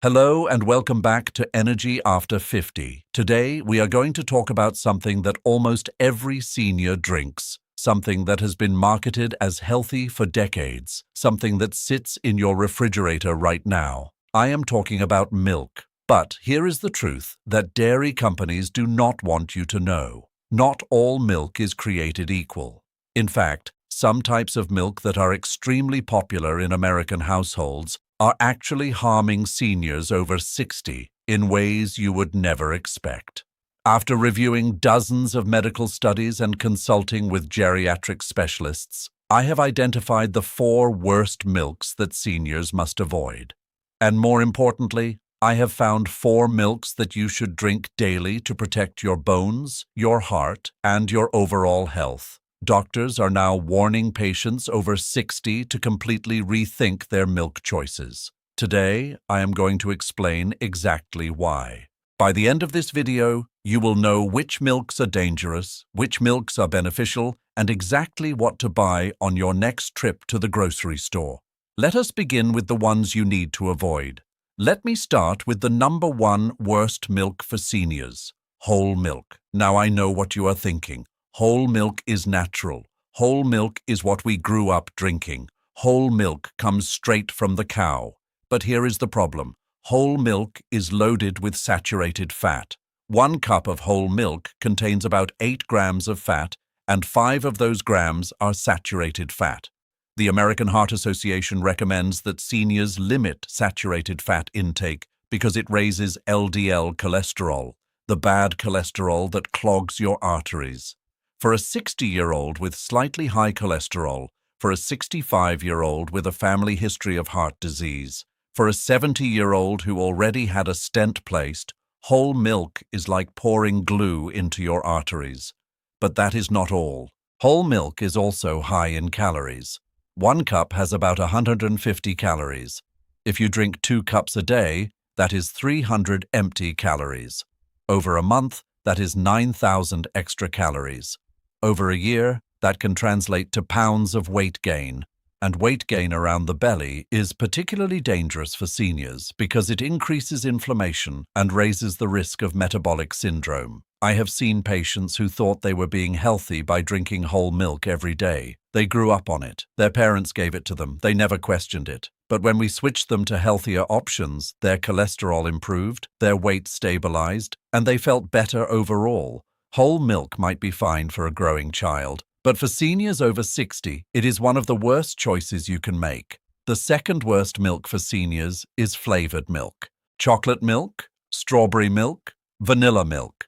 Hello and welcome back to Energy After 50. Today, we are going to talk about something that almost every senior drinks, something that has been marketed as healthy for decades, something that sits in your refrigerator right now. I am talking about milk. But here is the truth that dairy companies do not want you to know. Not all milk is created equal. In fact, some types of milk that are extremely popular in American households are actually harming seniors over 60 in ways you would never expect. After reviewing dozens of medical studies and consulting with geriatric specialists, I have identified the 4 worst milks that seniors must avoid. And more importantly, I have found 4 milks that you should drink daily to protect your bones, your heart, and your overall health. Doctors are now warning patients over 60 to completely rethink their milk choices. Today, I am going to explain exactly why. By the end of this video, you will know which milks are dangerous, which milks are beneficial, and exactly what to buy on your next trip to the grocery store. Let us begin with the ones you need to avoid. Let me start with the number 1 worst milk for seniors, whole milk. Now I know what you are thinking. Whole milk is natural. Whole milk is what we grew up drinking. Whole milk comes straight from the cow. But here is the problem. Whole milk is loaded with saturated fat. 1 cup of whole milk contains about 8 grams of fat, and 5 of those grams are saturated fat. The American Heart Association recommends that seniors limit saturated fat intake because it raises LDL cholesterol, the bad cholesterol that clogs your arteries. For a 60-year-old with slightly high cholesterol, for a 65-year-old with a family history of heart disease, for a 70-year-old who already had a stent placed, whole milk is like pouring glue into your arteries. But that is not all. Whole milk is also high in calories. 1 cup has about 150 calories. If you drink 2 cups a day, that is 300 empty calories. Over a month, that is 9,000 extra calories. Over a year, that can translate to pounds of weight gain. And weight gain around the belly is particularly dangerous for seniors because it increases inflammation and raises the risk of metabolic syndrome. I have seen patients who thought they were being healthy by drinking whole milk every day. They grew up on it. Their parents gave it to them. They never questioned it. But when we switched them to healthier options, their cholesterol improved, their weight stabilized, and they felt better overall. Whole milk might be fine for a growing child, but for seniors over 60, it is one of the worst choices you can make. The second worst milk for seniors is flavored milk. Chocolate milk, strawberry milk, vanilla milk.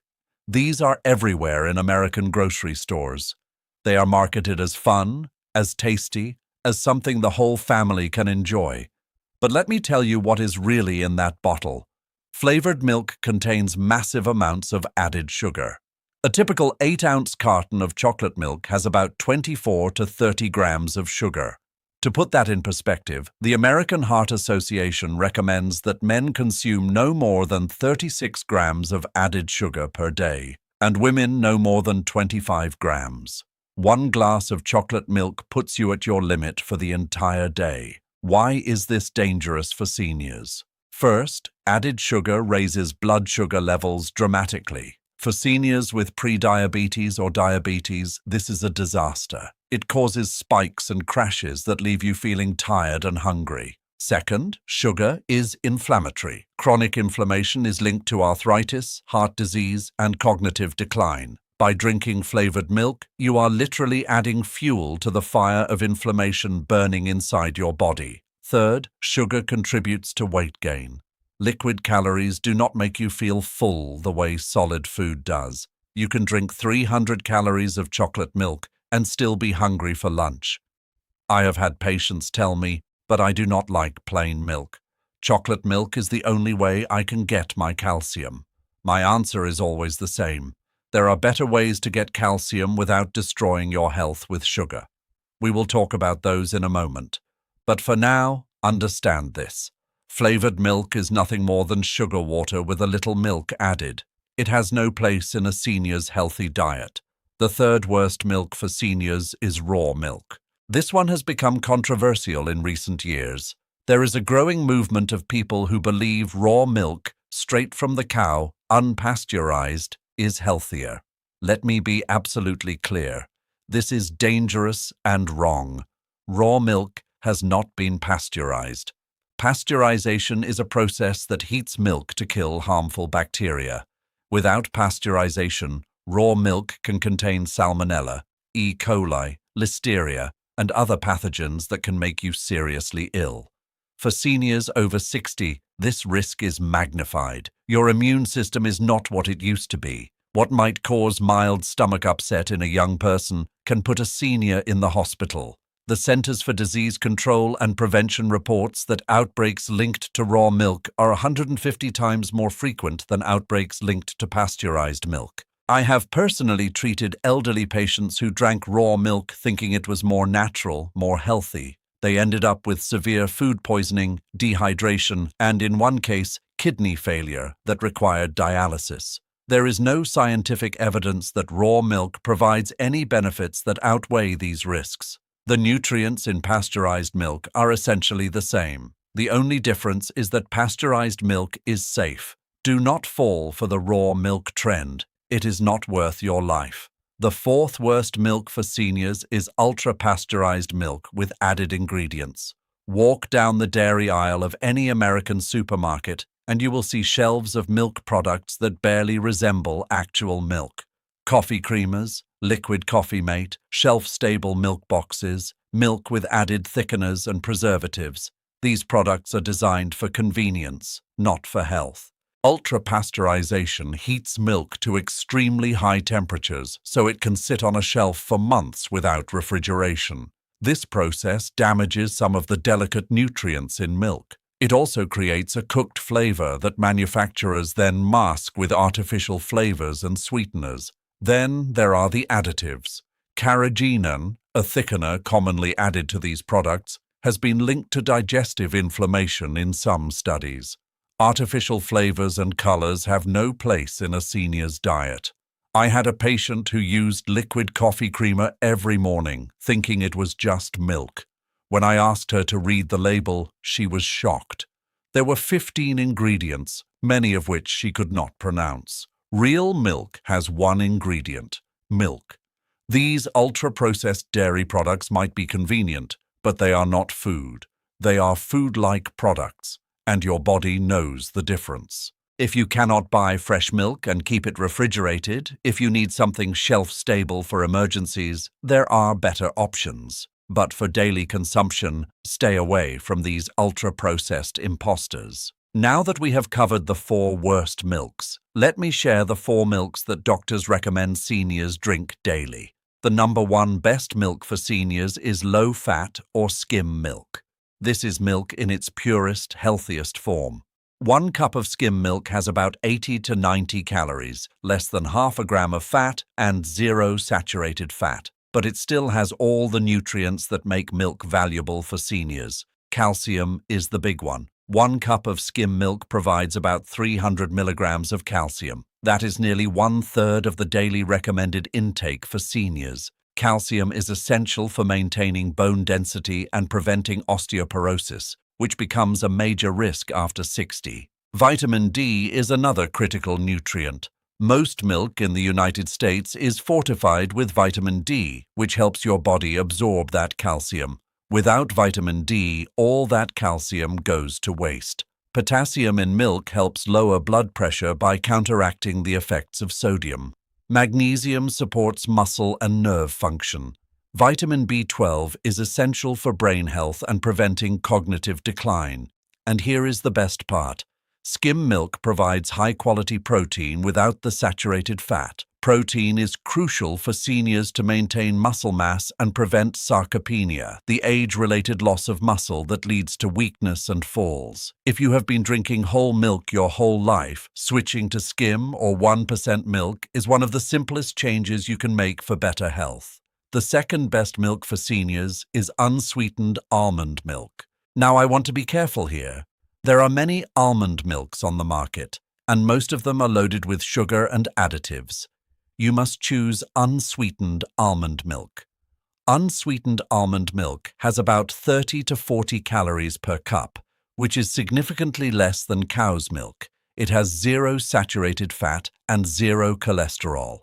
These are everywhere in American grocery stores. They are marketed as fun, as tasty, as something the whole family can enjoy. But let me tell you what is really in that bottle. Flavored milk contains massive amounts of added sugar. A typical 8-ounce carton of chocolate milk has about 24 to 30 grams of sugar. To put that in perspective, the American Heart Association recommends that men consume no more than 36 grams of added sugar per day, and women no more than 25 grams. 1 glass of chocolate milk puts you at your limit for the entire day. Why is this dangerous for seniors? First, added sugar raises blood sugar levels dramatically. For seniors with prediabetes or diabetes, this is a disaster. It causes spikes and crashes that leave you feeling tired and hungry. Second, sugar is inflammatory. Chronic inflammation is linked to arthritis, heart disease, and cognitive decline. By drinking flavored milk, you are literally adding fuel to the fire of inflammation burning inside your body. Third, sugar contributes to weight gain. Liquid calories do not make you feel full the way solid food does. You can drink 300 calories of chocolate milk and still be hungry for lunch. I have had patients tell me, but I do not like plain milk. Chocolate milk is the only way I can get my calcium. My answer is always the same. There are better ways to get calcium without destroying your health with sugar. We will talk about those in a moment. But for now, understand this. Flavored milk is nothing more than sugar water with a little milk added. It has no place in a senior's healthy diet. The third worst milk for seniors is raw milk. This one has become controversial in recent years. There is a growing movement of people who believe raw milk, straight from the cow, unpasteurized, is healthier. Let me be absolutely clear. This is dangerous and wrong. Raw milk has not been pasteurized. Pasteurization is a process that heats milk to kill harmful bacteria. Without pasteurization, raw milk can contain salmonella, E. coli, listeria, and other pathogens that can make you seriously ill. For seniors over 60, this risk is magnified. Your immune system is not what it used to be. What might cause mild stomach upset in a young person can put a senior in the hospital. The Centers for Disease Control and Prevention reports that outbreaks linked to raw milk are 150 times more frequent than outbreaks linked to pasteurized milk. I have personally treated elderly patients who drank raw milk thinking it was more natural, more healthy. They ended up with severe food poisoning, dehydration, and in one case, kidney failure that required dialysis. There is no scientific evidence that raw milk provides any benefits that outweigh these risks. The nutrients in pasteurized milk are essentially the same. The only difference is that pasteurized milk is safe. Do not fall for the raw milk trend. It is not worth your life. The fourth worst milk for seniors is ultra-pasteurized milk with added ingredients. Walk down the dairy aisle of any American supermarket and you will see shelves of milk products that barely resemble actual milk. Coffee creamers, liquid coffee mate, shelf-stable milk boxes, milk with added thickeners and preservatives. These products are designed for convenience, not for health. Ultra-pasteurization heats milk to extremely high temperatures so it can sit on a shelf for months without refrigeration. This process damages some of the delicate nutrients in milk. It also creates a cooked flavor that manufacturers then mask with artificial flavors and sweeteners. Then there are the additives. Carrageenan, a thickener commonly added to these products, has been linked to digestive inflammation in some studies. Artificial flavors and colors have no place in a senior's diet. I had a patient who used liquid coffee creamer every morning, thinking it was just milk. When I asked her to read the label, she was shocked. There were 15 ingredients, many of which she could not pronounce. Real milk has one ingredient, milk. These ultra-processed dairy products might be convenient, but they are not food. They are food-like products. And your body knows the difference. If you cannot buy fresh milk and keep it refrigerated, if you need something shelf-stable for emergencies, there are better options. But for daily consumption, stay away from these ultra-processed imposters. Now that we have covered the 4 worst milks, let me share the 4 milks that doctors recommend seniors drink daily. The number 1 best milk for seniors is low-fat or skim milk. This is milk in its purest, healthiest form. 1 cup of skim milk has about 80 to 90 calories, less than half a gram of fat, and 0 saturated fat. But it still has all the nutrients that make milk valuable for seniors. Calcium is the big one. 1 cup of skim milk provides about 300 milligrams of calcium. That is nearly 1/3 of the daily recommended intake for seniors. Calcium is essential for maintaining bone density and preventing osteoporosis, which becomes a major risk after 60. Vitamin D is another critical nutrient. Most milk in the United States is fortified with vitamin D, which helps your body absorb that calcium. Without vitamin D, all that calcium goes to waste. Potassium in milk helps lower blood pressure by counteracting the effects of sodium. Magnesium supports muscle and nerve function. Vitamin B12 is essential for brain health and preventing cognitive decline. And here is the best part. Skim milk provides high-quality protein without the saturated fat. Protein is crucial for seniors to maintain muscle mass and prevent sarcopenia, the age-related loss of muscle that leads to weakness and falls. If you have been drinking whole milk your whole life, switching to skim or 1% milk is one of the simplest changes you can make for better health. The second best milk for seniors is unsweetened almond milk. Now I want to be careful here. There are many almond milks on the market, and most of them are loaded with sugar and additives. You must choose unsweetened almond milk. Unsweetened almond milk has about 30 to 40 calories per cup, which is significantly less than cow's milk. It has zero saturated fat and zero cholesterol.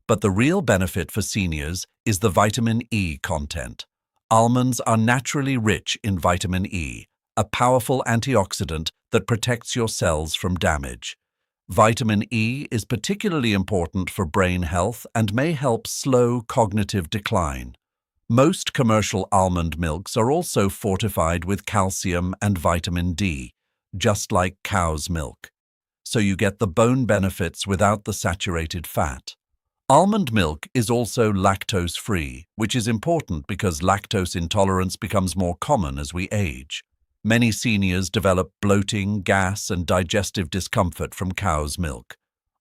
But the real benefit for seniors is the vitamin E content. Almonds are naturally rich in vitamin E, a powerful antioxidant that protects your cells from damage. Vitamin E is particularly important for brain health and may help slow cognitive decline. Most commercial almond milks are also fortified with calcium and vitamin D, just like cow's milk. So you get the bone benefits without the saturated fat. Almond milk is also lactose-free, which is important because lactose intolerance becomes more common as we age. Many seniors develop bloating, gas, and digestive discomfort from cow's milk.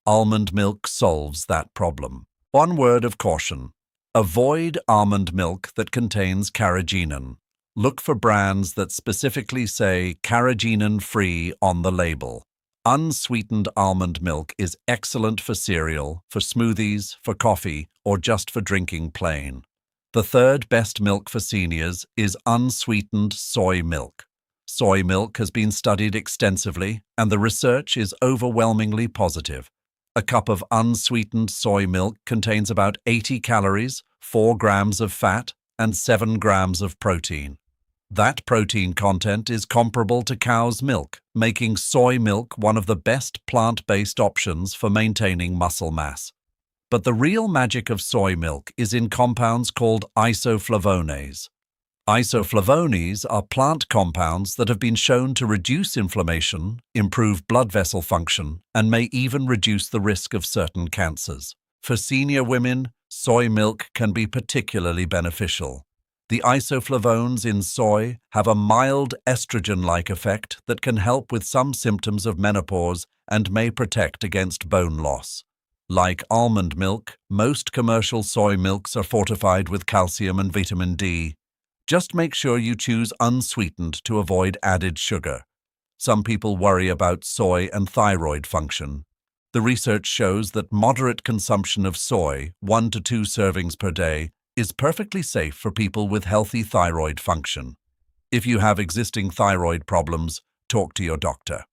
Almond milk solves that problem. One word of caution: avoid almond milk that contains carrageenan. Look for brands that specifically say carrageenan-free on the label. Unsweetened almond milk is excellent for cereal, for smoothies, for coffee, or just for drinking plain. The third best milk for seniors is unsweetened soy milk. Soy milk has been studied extensively, and the research is overwhelmingly positive. A cup of unsweetened soy milk contains about 80 calories, 4 grams of fat, and 7 grams of protein. That protein content is comparable to cow's milk, making soy milk one of the best plant-based options for maintaining muscle mass. But the real magic of soy milk is in compounds called isoflavones. Isoflavones are plant compounds that have been shown to reduce inflammation, improve blood vessel function, and may even reduce the risk of certain cancers. For senior women, soy milk can be particularly beneficial. The isoflavones in soy have a mild estrogen-like effect that can help with some symptoms of menopause and may protect against bone loss. Like almond milk, most commercial soy milks are fortified with calcium and vitamin D. Just make sure you choose unsweetened to avoid added sugar. Some people worry about soy and thyroid function. The research shows that moderate consumption of soy, 1 to 2 servings per day, is perfectly safe for people with healthy thyroid function. If you have existing thyroid problems, talk to your doctor.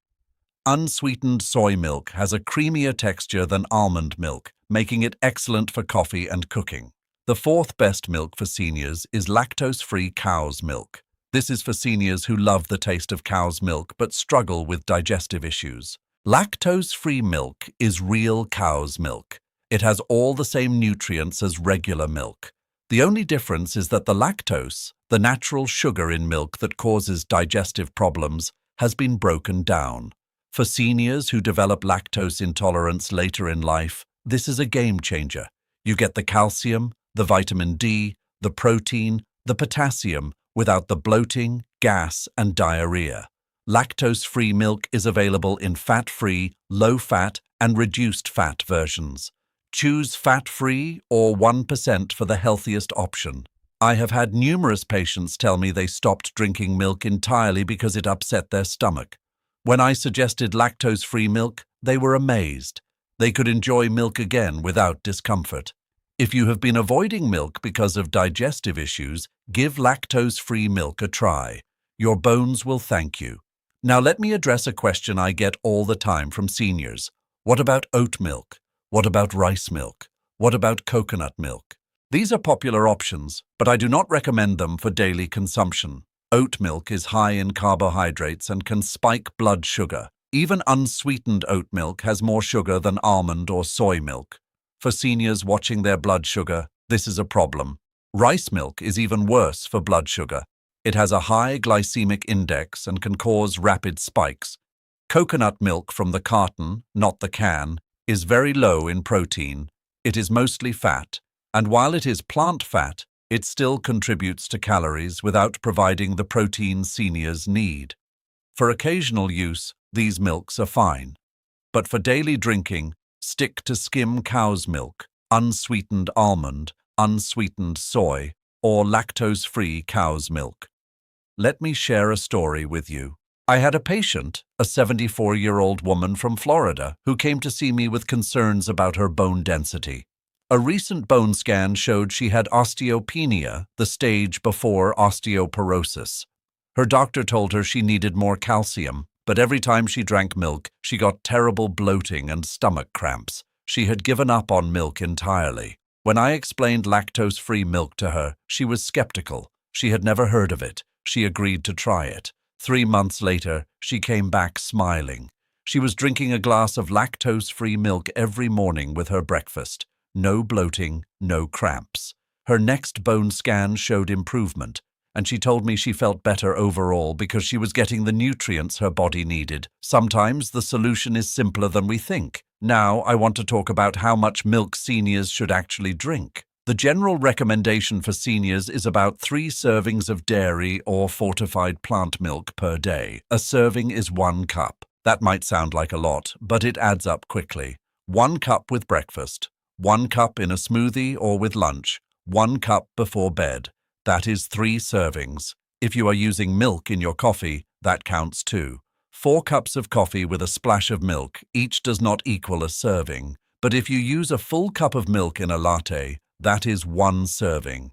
Unsweetened soy milk has a creamier texture than almond milk, making it excellent for coffee and cooking. The fourth best milk for seniors is lactose-free cow's milk. This is for seniors who love the taste of cow's milk but struggle with digestive issues. Lactose-free milk is real cow's milk. It has all the same nutrients as regular milk. The only difference is that the lactose, the natural sugar in milk that causes digestive problems, has been broken down. For seniors who develop lactose intolerance later in life, this is a game changer. You get the calcium, the vitamin D, the protein, the potassium, without the bloating, gas, and diarrhea. Lactose-free milk is available in fat-free, low-fat, and reduced-fat versions. Choose fat-free or 1% for the healthiest option. I have had numerous patients tell me they stopped drinking milk entirely because it upset their stomach. When I suggested lactose-free milk, they were amazed. They could enjoy milk again without discomfort. If you have been avoiding milk because of digestive issues, give lactose-free milk a try. Your bones will thank you. Now let me address a question I get all the time from seniors. What about oat milk? What about rice milk? What about coconut milk? These are popular options, but I do not recommend them for daily consumption. Oat milk is high in carbohydrates and can spike blood sugar. Even unsweetened oat milk has more sugar than almond or soy milk. For seniors watching their blood sugar, this is a problem. Rice milk is even worse for blood sugar. It has a high glycemic index and can cause rapid spikes. Coconut milk from the carton, not the can, is very low in protein. It is mostly fat, and while it is plant fat, it still contributes to calories without providing the protein seniors need. For occasional use, these milks are fine. But for daily drinking, stick to skim cow's milk, unsweetened almond, unsweetened soy, or lactose-free cow's milk. Let me share a story with you. I had a patient, a 74-year-old woman from Florida, who came to see me with concerns about her bone density. A recent bone scan showed she had osteopenia, the stage before osteoporosis. Her doctor told her she needed more calcium, but every time she drank milk, she got terrible bloating and stomach cramps. She had given up on milk entirely. When I explained lactose-free milk to her, she was skeptical. She had never heard of it. She agreed to try it. 3 months later, she came back smiling. She was drinking a glass of lactose-free milk every morning with her breakfast. No bloating, no cramps. Her next bone scan showed improvement, and she told me she felt better overall because she was getting the nutrients her body needed. Sometimes the solution is simpler than we think. Now I want to talk about how much milk seniors should actually drink. The general recommendation for seniors is about 3 servings of dairy or fortified plant milk per day. A serving is 1 cup. That might sound like a lot, but it adds up quickly. 1 cup with breakfast, 1 cup in a smoothie or with lunch, 1 cup before bed. That is 3 servings. If you are using milk in your coffee, that counts too. 4 cups of coffee with a splash of milk, each does not equal a serving. But if you use a full cup of milk in a latte, that is 1 serving.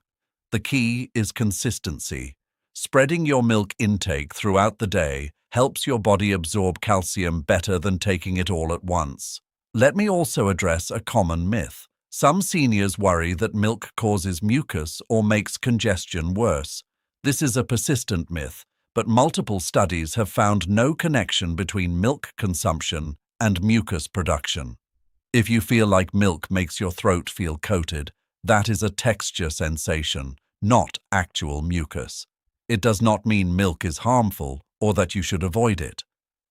The key is consistency. Spreading your milk intake throughout the day helps your body absorb calcium better than taking it all at once. Let me also address a common myth. Some seniors worry that milk causes mucus or makes congestion worse. This is a persistent myth, but multiple studies have found no connection between milk consumption and mucus production. If you feel like milk makes your throat feel coated, that is a texture sensation, not actual mucus. It does not mean milk is harmful or that you should avoid it.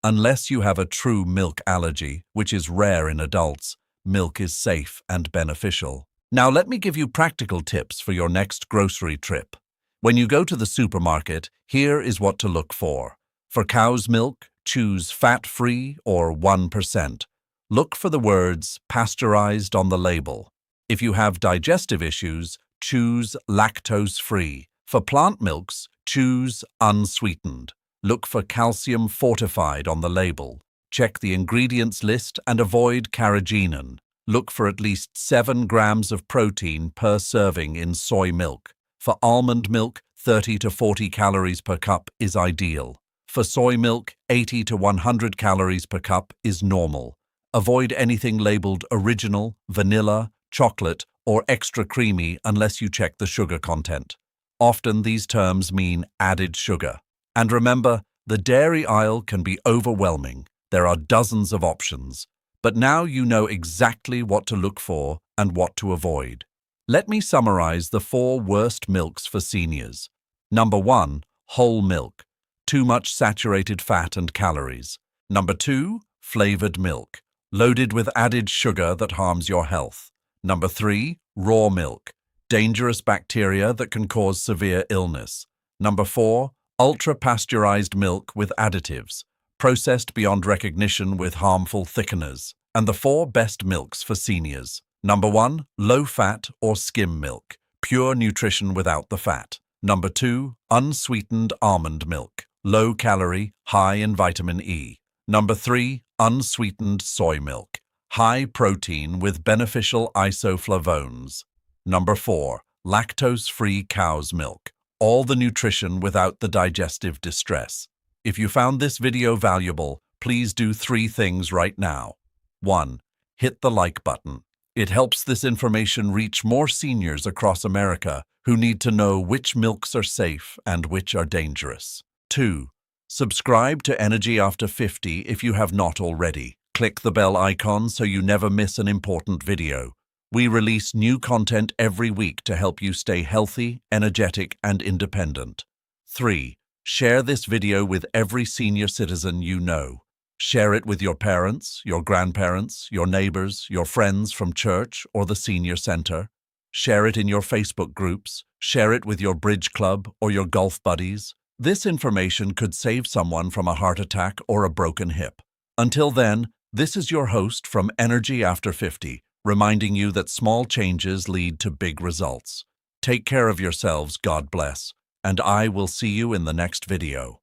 Unless you have a true milk allergy, which is rare in adults, milk is safe and beneficial. Now let me give you practical tips for your next grocery trip. When you go to the supermarket, here is what to look for. For cow's milk, choose fat-free or 1%. Look for the words pasteurized on the label. If you have digestive issues, choose lactose-free. For plant milks, choose unsweetened. Look for calcium fortified on the label. Check the ingredients list and avoid carrageenan. Look for at least 7 grams of protein per serving in soy milk. For almond milk, 30 to 40 calories per cup is ideal. For soy milk, 80 to 100 calories per cup is normal. Avoid anything labeled original, vanilla, chocolate, or extra creamy unless you check the sugar content. Often these terms mean added sugar. And remember, the dairy aisle can be overwhelming. There are dozens of options. But now you know exactly what to look for and what to avoid. Let me summarize the 4 worst milks for seniors. Number 1, whole milk. Too much saturated fat and calories. Number 2, flavored milk. Loaded with added sugar that harms your health. Number 3, raw milk. Dangerous bacteria that can cause severe illness. Number 4, ultra-pasteurized milk with additives, processed beyond recognition with harmful thickeners. And the 4 best milks for seniors. Number 1, low-fat or skim milk, pure nutrition without the fat. Number 2, unsweetened almond milk, low-calorie, high in vitamin E. Number 3, unsweetened soy milk, high protein with beneficial isoflavones. Number 4, lactose-free cow's milk, all the nutrition without the digestive distress. If you found this video valuable, please do 3 things right now. 1. Hit the like button. It helps this information reach more seniors across America who need to know which milks are safe and which are dangerous. 2. Subscribe to Energy After 50 if you have not already. Click the bell icon so you never miss an important video. We release new content every week to help you stay healthy, energetic, and independent. 3. Share this video with every senior citizen you know. Share it with your parents, your grandparents, your neighbors, your friends from church or the senior center. Share it in your Facebook groups. Share it with your bridge club or your golf buddies. This information could save someone from a heart attack or a broken hip. Until then, this is your host from Energy After 50, reminding you that small changes lead to big results. Take care of yourselves, God bless, and I will see you in the next video.